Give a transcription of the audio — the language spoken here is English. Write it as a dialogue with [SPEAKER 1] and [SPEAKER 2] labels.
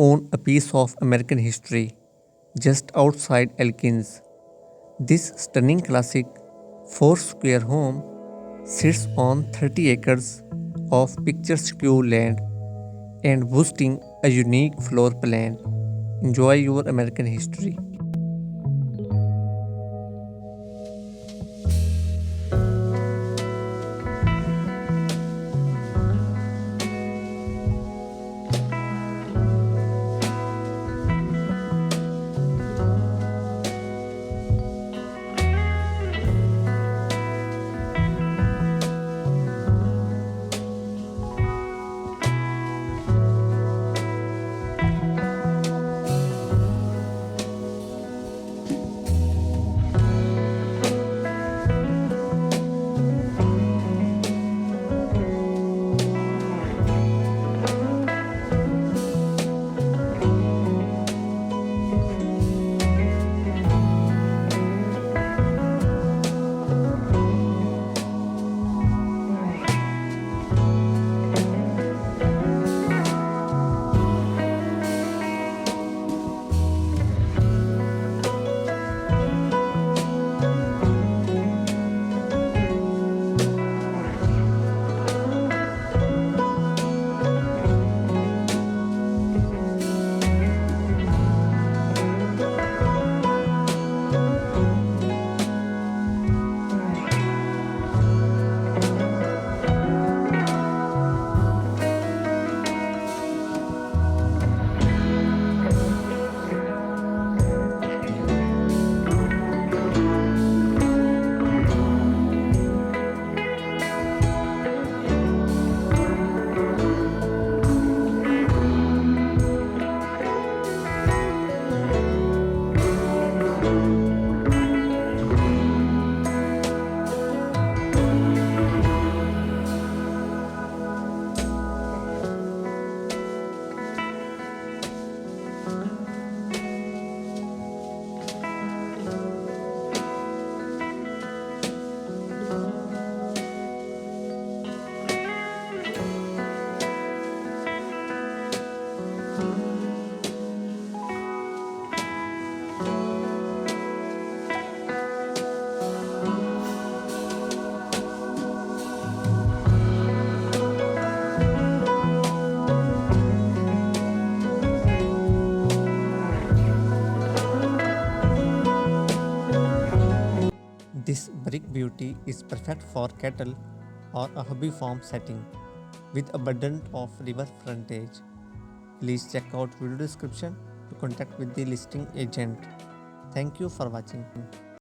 [SPEAKER 1] own a piece of American history just outside Elkins. This stunning classic Foursquare home sits on 30 acres of picturesque land and boasting a unique floor plan. Enjoy your American history. This brick beauty is perfect for cattle or a hobby farm setting with abundant of river frontage. Please check out video description to contact with the listing agent. Thank you for watching.